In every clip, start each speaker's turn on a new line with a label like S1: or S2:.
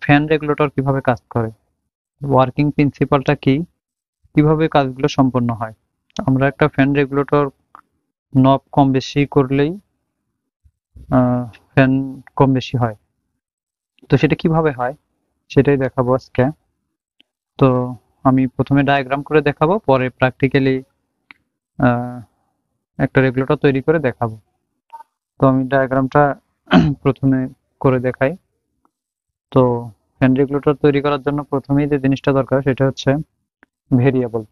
S1: Fan regulator কিভাবে কাজ করে, ওয়ার্কিং প্রিন্সিপালটা কি, কিভাবে কাজগুলো সম্পন্ন হয়। আমরা একটা ফ্যান রেগুলেটর নব কম বেশি করলেই ফ্যান কম বেশি হয়। তো সেটা কিভাবে হয় সেটাই দেখাবো আজকে। তো আমি প্রথমে ডায়াগ্রাম করে দেখাবো, পরে প্র্যাকটিক্যালি একটা রেগুলেটর তৈরি করে দেখাবো। তো আমি ডায়াগ্রামটা প্রথমে করে দেখাই। তো ফ্যান রেগুলেটর তৈরি করার জন্য প্রথমেই যে জিনিসটা দরকার সেটা হচ্ছে ভেরিয়েবল।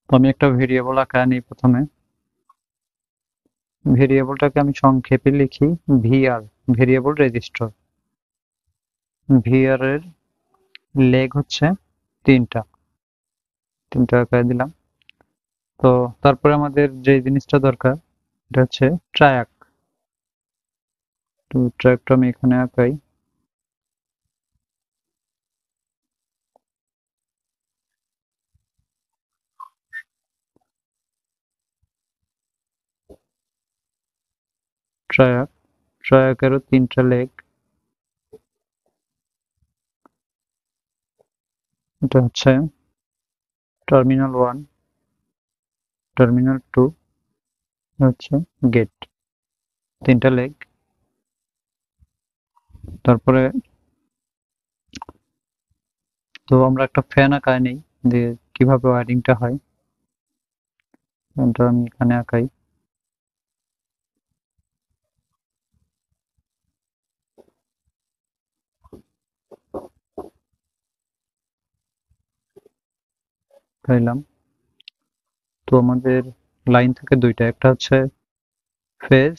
S1: তো আমি একটা ভেরিয়েবল আকারে নিই প্রথমে। ভেরিয়েবলটাকে আমি সংক্ষেপে লিখি ভিআর, ভেরিয়েবল রেজিস্টার। ভিআর এর লেগ হচ্ছে তিনটা আকারে দিলাম। তো তারপরে আমাদের যে জিনিসটা দরকার এটা হচ্ছে ট্রায়াক। তো ট্রায়াকটা আমি এখানে আঁকাই। ট্রায়াকেরও তিনটা লেগ। এটা হচ্ছে টার্মিনাল 1, টার্মিনাল 2, হচ্ছে গেট, তিনটা লেগ। তারপরে তো আমরা একটা ফ্যান আঁকায় নেই যে কিভাবে ওয়ারিংটা হয়। ফ্যানটা আমি এখানে আঁকাই। পাইলাম। তো আমাদের লাইন থাকে দুইটা, একটা হচ্ছে ফেজ,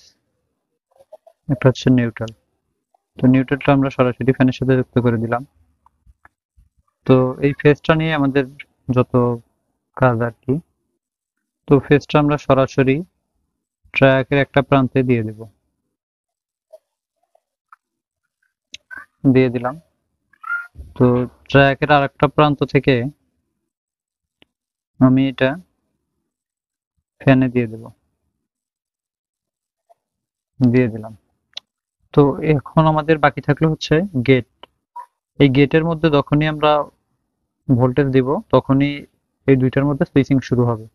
S1: একটা হচ্ছে নিউট্রাল। তো নিউট্রালটা আমরা সরাসরি ফ্যানের সাথে যুক্ত করে দিলাম। তো এই ফেজটা নিয়ে আমাদের যত কাজ আর কি। তো ফেজটা আমরা সরাসরি ট্র্যাকের একটা প্রান্তে দিয়ে দিলাম। তো ট্র্যাকের আর একটা প্রান্ত থেকে আমি এটা ফ্যানে দিয়ে দিলাম। তো এখন আমাদের বাকি থাকলো হচ্ছে গেট। এই গেটের মধ্যে যখনই আমরা ভোল্টেজ দিব তখনই এই দুইটার মধ্যে সুইচিং শুরু হবে।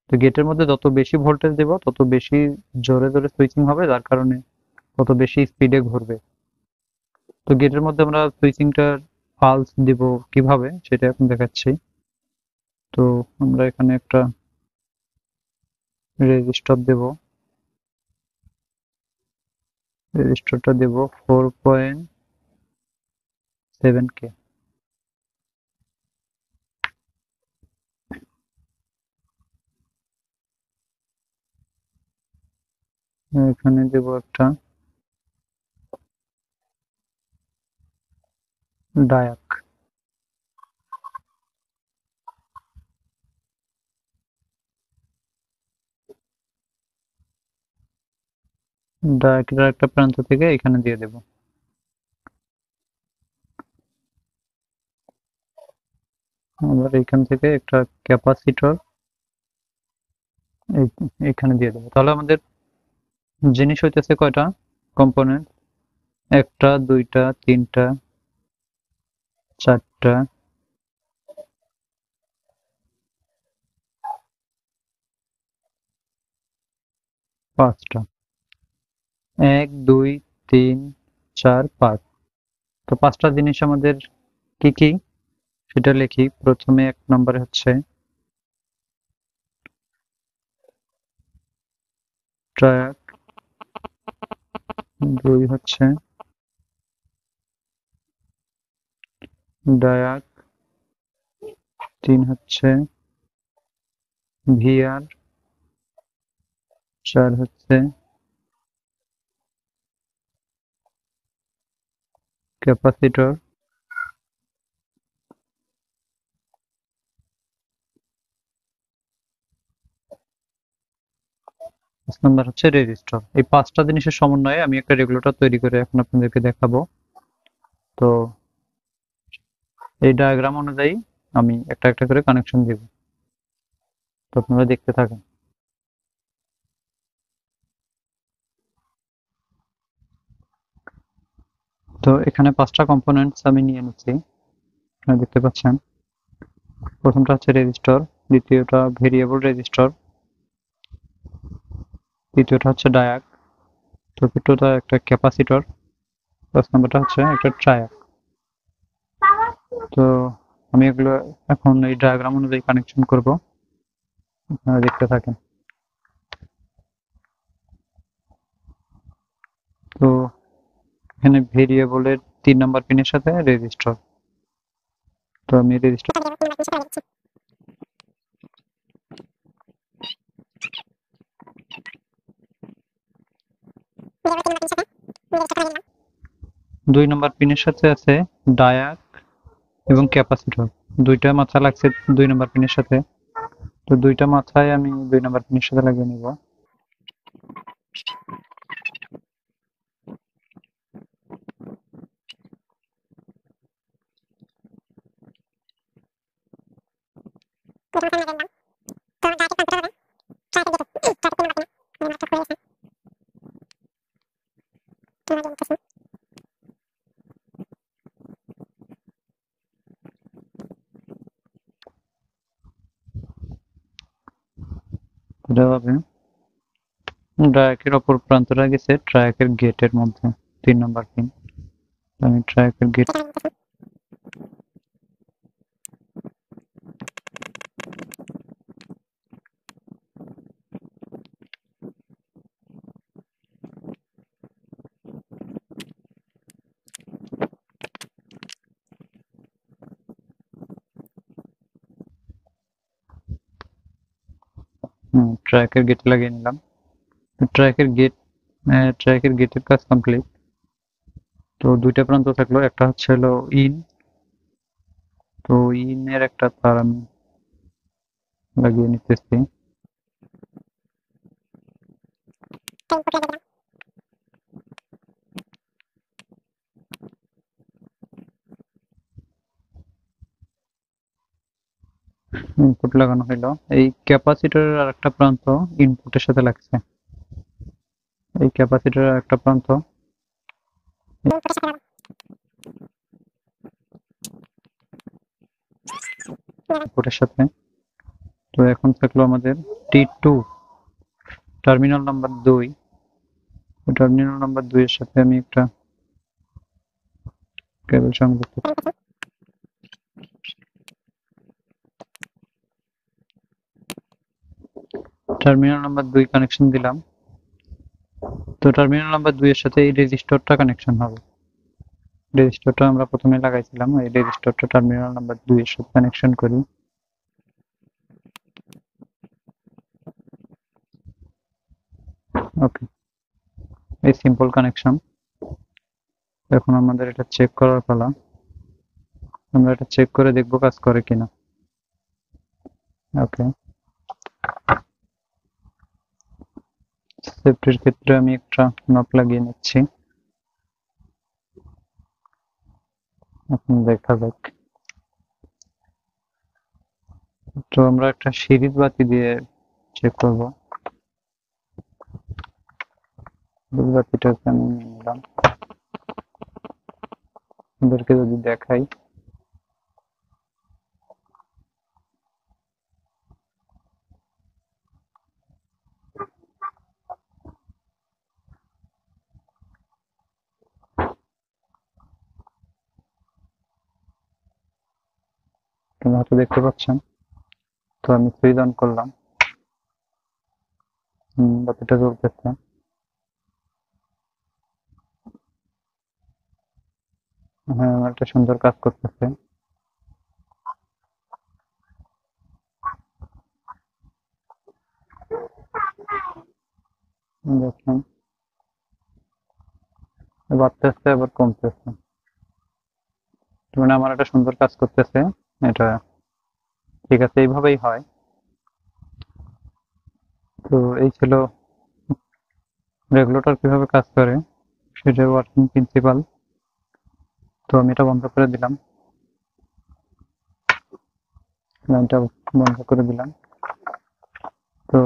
S1: তো গেটের মধ্যে যত বেশি ভোল্টেজ দেব তত বেশি জোরে জোরে সুইচিং হবে, যার কারণে তত বেশি স্পিডে ঘুরবে। তো গেটের মধ্যে আমরা সুইচিংটার পালস দিব কিভাবে সেটা এখন দেখাচ্ছি। তো আমরা এখানে একটা রেজিস্টার দেব। রেজিস্টারটা দেব 4.7K। এখানে দেব একটা ডায়াক। ডায়াকের একটা প্রান্ত থেকে এখানে দিয়ে দেব। আবার এখান থেকে একটা ক্যাপাসিটর এখানে দিয়ে দেবো। তাহলে আমাদের জিনিস হইতেছে কয়টা কম্পোনেন্ট, একটা দুইটা তিনটা চারটা পাঁচটা, 1 2 3 4 5। তো পাঁচটা জিনিস আমাদের কি কি সেটা লিখি। প্রথমে এক নম্বরে হচ্ছে ট্রায়াক, দুই হচ্ছে ডায়াক, তিন হচ্ছে ভিআর, চার হচ্ছে ক্যাপাসিটর, পাঁচ নাম্বার হচ্ছে রেজিস্টর। এই পাঁচটা জিনিসের সমন্বয়ে আমি একটা রেগুলেটর তৈরি করে এখন আপনাদেরকে দেখাবো। তো এই ডায়াগ্রাম অনুযায়ী আমি একটা একটা করে কানেকশন দিব। তো আপনারা দেখতে থাকেন। তো তো এখানে 5টা কম্পোনেন্টস আমি নিয়ে নিচ্ছি, আপনারা দেখতে পাচ্ছেন। প্রথমটা হচ্ছে রেজিস্টর, দ্বিতীয়টা ভেরিয়েবল রেজিস্টর, তৃতীয়টা হচ্ছে ডায়াক, চতুর্থটা একটা ক্যাপাসিটর, 5 নম্বরটা হচ্ছে একটা ট্রায়াক। তো আমি এগুলো এখন এই ডায়াগ্রাম অনুযায়ী কানেকশন করব, আপনারা দেখতে থাকেন। তো এখানে ভেরিয়েবলের 3 নম্বর পিনের সাথে রেজিস্টর, তো আমি রেজিস্টর 2 নম্বর পিনের সাথে আছে ডায়াক এবং ক্যাপাসিটর, দুইটা মাথা লাগছে 2 নম্বর পিনের সাথে। তো দুইটা মাথায় আমি 2 নম্বর পিনের সাথে লাগিয়ে নিব। এভাবে ডায়াকের অপর প্রান্তটা গেছে ট্রায়াকের গেটের মধ্যে, 3 নম্বর পিন। আমি ট্রায়াকের গেট ট্রায়াকের গেটে লাগিয়ে নিলাম। ট্রায়াকের গেট ট্রায়াকের গেটের কাজ কমপ্লিট। তো দুইটা প্রান্ত থাকলো, একটা হচ্ছে হলো ইন, তো ইনের একটা তার আমি লাগিয়ে নিতেছি। ইনপুট লাগানো হলো। এই ক্যাপাসিটরের আরেকটা প্রান্ত ইনপুটের সাথে লাগছে, এই ক্যাপাসিটরের আরেকটা প্রান্ত ইনপুটের সাথে। তো এখন থাকলো আমাদের T2 terminal number 2। Terminal number 2 এর সাথে আমি একটা কেবল সংযুক্ত করব। টার্মিনাল নাম্বার 2 কানেকশন দিলাম। তো টার্মিনাল নাম্বার 2 এর সাথে এই রেজিস্টরটা কানেকশন হবে। রেজিস্টরটা আমরা প্রথমে লাগাইছিলাম, এই রেজিস্টরটা টার্মিনাল নাম্বার 2 এর সাথে কানেকশন করি। ওকে, এই সিম্পল কানেকশন। এখন আমাদের এটা চেক করার পালা। আমরা এটা চেক করে দেখব কাজ করে কিনা। ওকে, সেফটির ক্ষেত্রে আমি একটা নব লাগিয়ে নিচ্ছি, এখন দেখা যাক। তো আমরা একটা সিরিজ বাতি দিয়ে চেক করব। সিরিজ বাতিটাকে আমি নিয়ে নিলাম, ওদেরকে যদি দেখাই। তোমরা হয়তো দেখতে পাচ্ছেন। তো আমি সুইচ অন করলাম, বাতিটা জ্বলতেছে। হ্যাঁ, একটা সুন্দর কাজ করতেছে। দেখুন, বাড়তেছে আবার কমতেছে, মানে আমার একটা সুন্দর কাজ করতেছে। এটা ঠিক আছে, এইভাবেই হয়। তো এই ছিল রেগুলেটর কিভাবে কাজ করে সেটার ওয়ার্কিং প্রিন্সিপাল। তো আমি এটা বন্ধ করে দিলাম, লাইনটা বন্ধ করে দিলাম। তো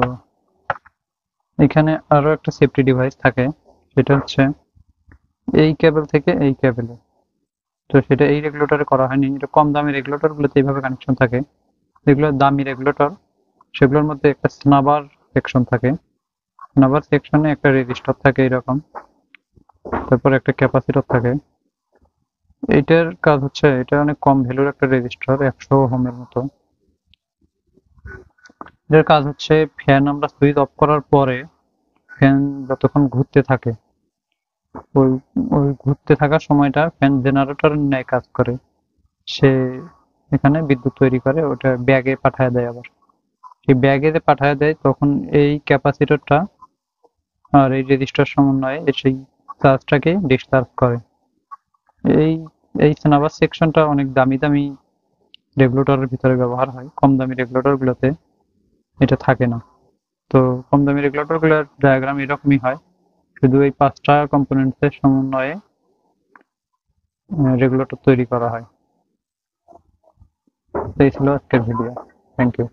S1: এখানে আরো একটা সেফটি ডিভাইস থাকে, সেটা হচ্ছে এই কেবল থেকে এই কেবলে। তো সেটা এই রেগুলেটরে করা হয়নি, এটা কম দামি রেগুলেটর গুলোতে এইভাবে কানেকশন থাকে। যেগুলো দামি রেগুলেটর সেগুলোর মধ্যে একটা স্নাবার সেকশন থাকে, স্নাবার সেকশনে একটা রেজিস্টার থাকে এরকম, তারপর একটা ক্যাপাসিটর থাকে। এইটার কাজ হচ্ছে, এটা অনেক কম ভ্যালুর একটা রেজিস্টার, 100 ওহমের মতো। এটার কাজ হচ্ছে ফ্যান আমরা সুইচ অফ করার পরে ফ্যান যতক্ষণ ঘুরতে থাকে, ওই ওই ঘুরতে থাকার সময়টা ফ্যান জেনারেটরের ন্যায় কাজ করে। সে এখানে বিদ্যুৎ তৈরি করে, ওটা ব্যাগে পাঠায় দেয় আবার। সেই ব্যাগে যে পাঠায় দেয় তখন এই ক্যাপাসিটরটা আর এই রেজিস্টার সমন্বয়ে সেই চার্জটাকে ডিসচার্জ করে। এই এই সিনাবাস সেকশনটা অনেক দামি দামি রেগুলেটরের ভিতরে ব্যবহার হয়, কম দামি রেগুলেটর গুলোতে এটা থাকে না। তো কম দামি রেগুলেটর গুলোর ডায়াগ্রাম এরকমই হয়, শুধু এই 5টা কম্পোনেন্টসের সমন্বয়ে রেগুলেটর তৈরি করা হয়। তো এই ছিল আজকের ভিডিও। Thank you.